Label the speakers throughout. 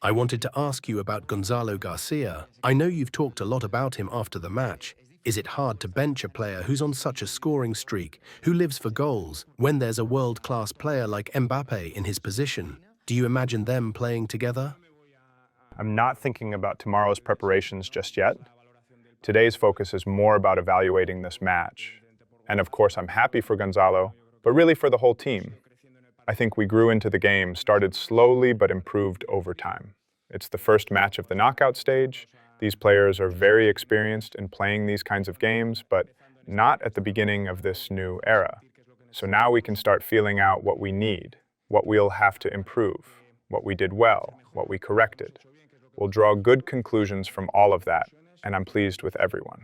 Speaker 1: I wanted to ask you about Gonzalo García. I know you've talked a lot about him after the match. Is it hard to bench a player who's on such a scoring streak, who lives for goals, when there's a world-class player like Mbappe in his position? Do you imagine them playing together?
Speaker 2: I'm not thinking about tomorrow's preparations just yet. Today's focus is more about evaluating this match. And of course, I'm happy for Gonzalo, but really for the whole team. I think we grew into the game, started slowly but improved over time. It's the first match of the knockout stage. These players are very experienced in playing these kinds of games, but not at the beginning of this new era. So now we can start feeling out what we need, what we'll have to improve, what we did well, what we corrected. We'll draw good conclusions from all of that, and I'm pleased with everyone.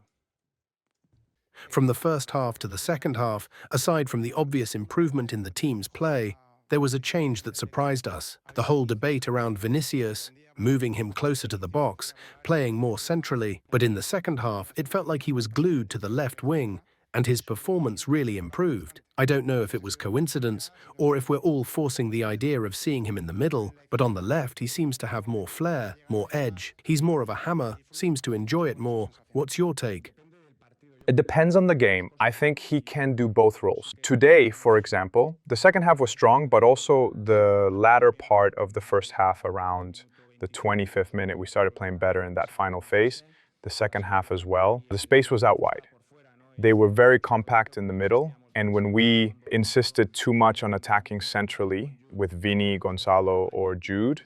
Speaker 1: From the first half to the second half, aside from the obvious improvement in the team's play, there was a change that surprised us. The whole debate around Vinicius, moving him closer to the box, playing more centrally, but in the second half it felt like he was glued to the left wing, and his performance really improved. I don't know if it was coincidence, or if we're all forcing the idea of seeing him in the middle, but on the left he seems to have more flair, more edge. He's more of a hammer, seems to enjoy it more. What's your take?
Speaker 2: It depends on the game. I think he can do both roles. Today, for example, the second half was strong, but also the latter part of the first half, around the 25th minute, we started playing better in that final phase. The second half as well. The space was out wide. They were very compact in the middle, and when we insisted too much on attacking centrally with Vini, Gonzalo, or Jude,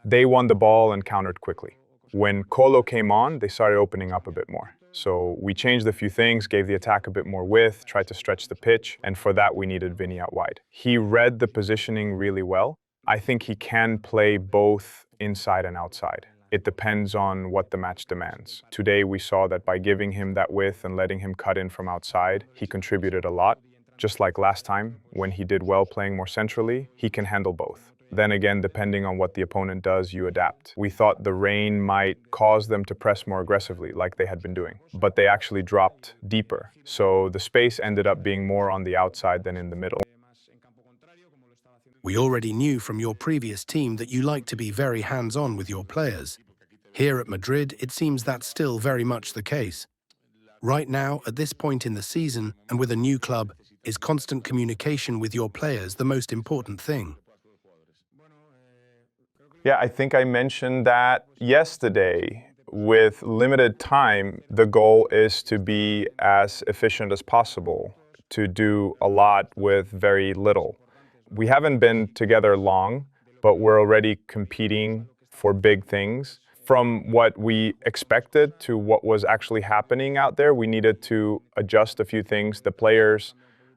Speaker 2: they won the ball and countered quickly. When Colo came on, they started opening up a bit more. So we changed a few things, gave the attack a bit more width, tried to stretch the pitch, and for that we needed Vini out wide. He read the positioning really well. I think he can play both inside and outside. It depends on what the match demands. Today we saw that by giving him that width and letting him cut in from outside, he contributed a lot. Just like last time, when he did well playing more centrally, he can handle both. Then again, depending on what the opponent does, you adapt. We thought the rain might cause them to press more aggressively, like they had been doing, but they actually dropped deeper. So the space ended up being more on the outside than in the middle.
Speaker 1: We already knew from your previous team that you like to be very hands-on with your players. Here at Madrid, it seems that's still very much the case. Right now, at this point in the season, and with a new club, is constant communication with your players the most important thing?
Speaker 2: Yeah, I think I mentioned that yesterday. With limited time, the goal is to be as efficient as possible, to do a lot with very little. We haven't been together long, but we're already competing for big things. From what we expected to what was actually happening out there, we needed to adjust a few things. The players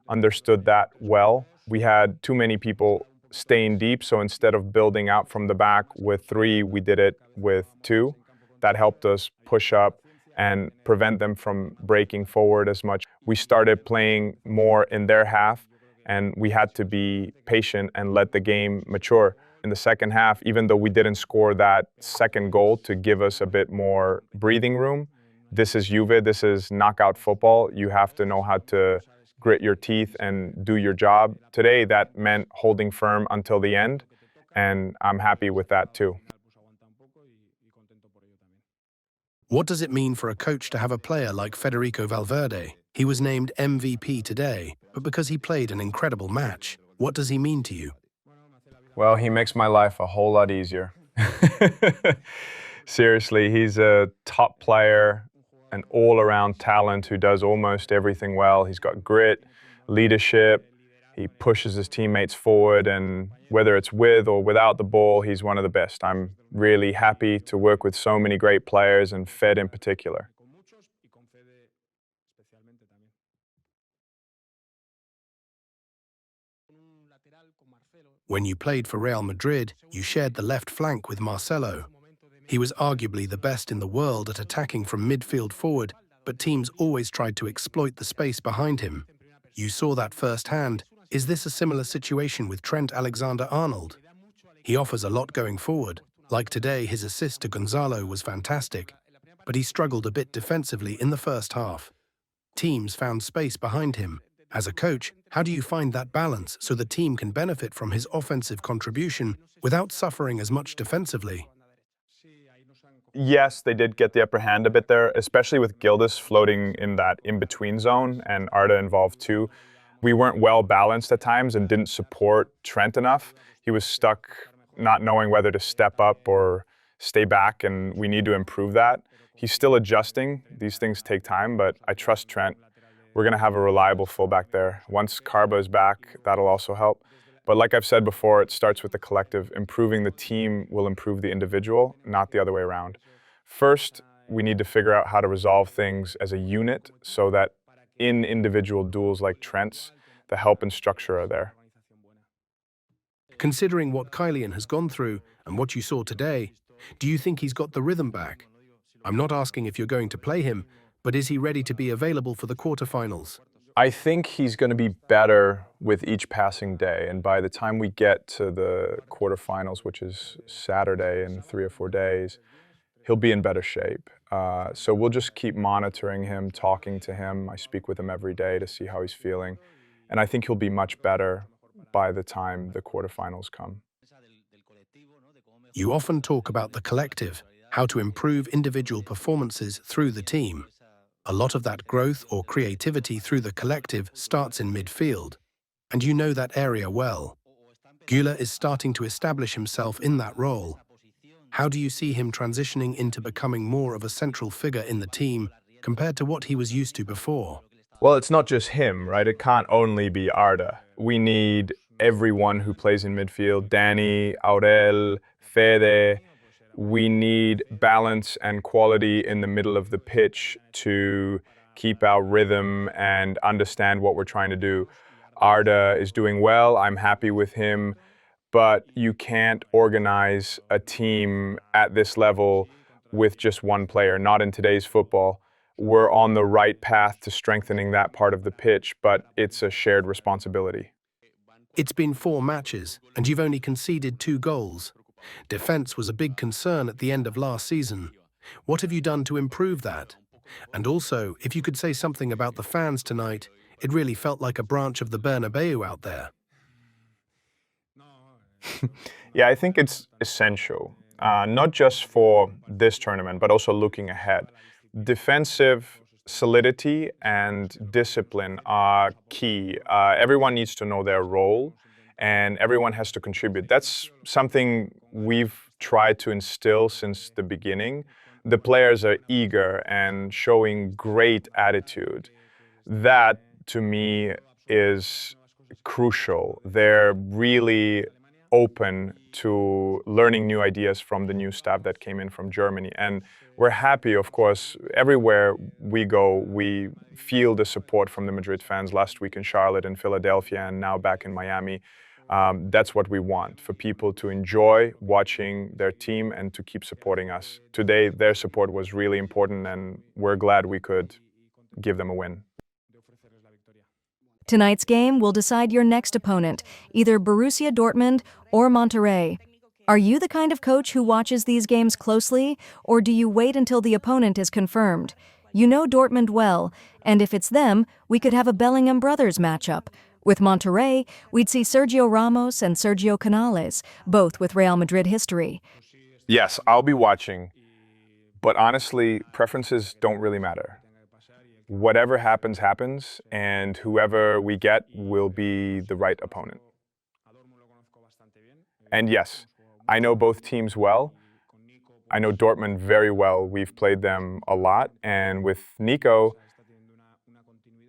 Speaker 2: understood that well. We had too many people staying deep, so instead of building out from the back with 3, we did it with 2. That helped us push up and prevent them from breaking forward as much. We started playing more in their half, and we had to be patient and let the game mature. In the second half, even though we didn't score that second goal to give us a bit more breathing room, this is Juve, this is knockout football. You have to know how to grit your teeth and do your job. Today, that meant holding firm until the end, and I'm happy with that too.
Speaker 1: What does it mean for a coach to have a player like Federico Valverde? He was named MVP today, but because he played an incredible match, what does he mean to you?
Speaker 2: Well, he makes my life a whole lot easier. Seriously, he's a top player, an all-around talent who does almost everything well. He's got grit, leadership, he pushes his teammates forward, and whether it's with or without the ball, he's one of the best. I'm really happy to work with so many great players, and Fed in particular.
Speaker 1: When you played for Real Madrid, you shared the left flank with Marcelo. He was arguably the best in the world at attacking from midfield forward, but teams always tried to exploit the space behind him. You saw that firsthand. Is this a similar situation with Trent Alexander-Arnold? He offers a lot going forward. Like today, his assist to Gonzalo was fantastic, but he struggled a bit defensively in the first half. Teams found space behind him. As a coach, how do you find that balance so the team can benefit from his offensive contribution without suffering as much defensively?
Speaker 2: Yes, they did get the upper hand a bit there, especially with Gildas floating in that in-between zone and Arda involved too. We weren't well balanced at times and didn't support Trent enough. He was stuck not knowing whether to step up or stay back, and we need to improve that. He's still adjusting. These things take time, but I trust Trent. We're going to have a reliable fullback there. Once Karba is back, that'll also help. But like I've said before, it starts with the collective. Improving the team will improve the individual, not the other way around. First, we need to figure out how to resolve things as a unit so that in individual duels like Trent's, the help and structure are there.
Speaker 1: Considering what Kylian has gone through and what you saw today, do you think he's got the rhythm back? I'm not asking if you're going to play him, but is he ready to be available for the quarterfinals?
Speaker 2: I think he's going to be better with each passing day, and by the time we get to the quarterfinals, which is Saturday in 3 or 4 days, he'll be in better shape. So we'll just keep monitoring him, talking to him. I speak with him every day to see how he's feeling, and I think he'll be much better by the time the quarterfinals come.
Speaker 1: You often talk about the collective, how to improve individual performances through the team. A lot of that growth or creativity through the collective starts in midfield, and you know that area well. Güler is starting to establish himself in that role. How do you see him transitioning into becoming more of a central figure in the team compared to what he was used to before?
Speaker 2: Well, it's not just him, right? It can't only be Arda. We need everyone who plays in midfield, Danny, Aurel, Fede. We need balance and quality in the middle of the pitch to keep our rhythm and understand what we're trying to do. Arda is doing well. I'm happy with him. But you can't organize a team at this level with just one player, not in today's football. We're on the right path to strengthening that part of the pitch, but it's a shared responsibility.
Speaker 1: It's been 4 matches, and you've only conceded 2 goals. Defense was a big concern at the end of last season. What have you done to improve that? And also, if you could say something about the fans tonight, it really felt like a branch of the Bernabeu out there.
Speaker 2: Yeah, I think it's essential, not just for this tournament, but also looking ahead. Defensive solidity and discipline are key. Everyone needs to know their role, and everyone has to contribute. That's something we've tried to instill since the beginning. The players are eager and showing great attitude. That, to me, is crucial. They're really open to learning new ideas from the new staff that came in from Germany. And we're happy, of course, everywhere we go, we feel the support from the Madrid fans last week in Charlotte and Philadelphia and now back in Miami. That's what we want, for people to enjoy watching their team and to keep supporting us. Today, their support was really important, and we're glad we could give them a win.
Speaker 3: Tonight's game will decide your next opponent, either Borussia Dortmund or Monterrey. Are you the kind of coach who watches these games closely, or do you wait until the opponent is confirmed? You know Dortmund well, and if it's them, we could have a Bellingham brothers matchup. With Monterrey, we'd see Sergio Ramos and Sergio Canales, both with Real Madrid history.
Speaker 2: Yes, I'll be watching, but honestly, preferences don't really matter. Whatever happens, happens, and whoever we get will be the right opponent. And yes, I know both teams well. I know Dortmund very well. We've played them a lot, and with Nico,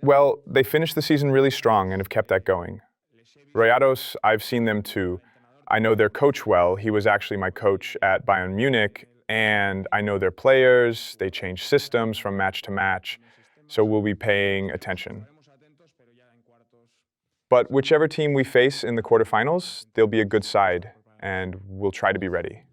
Speaker 2: well, they finished the season really strong and have kept that going. Rayados, I've seen them too. I know their coach well. He was actually my coach at Bayern Munich, and I know their players. They change systems from match to match. So we'll be paying attention. But whichever team we face in the quarterfinals, they'll be a good side, and we'll try to be ready.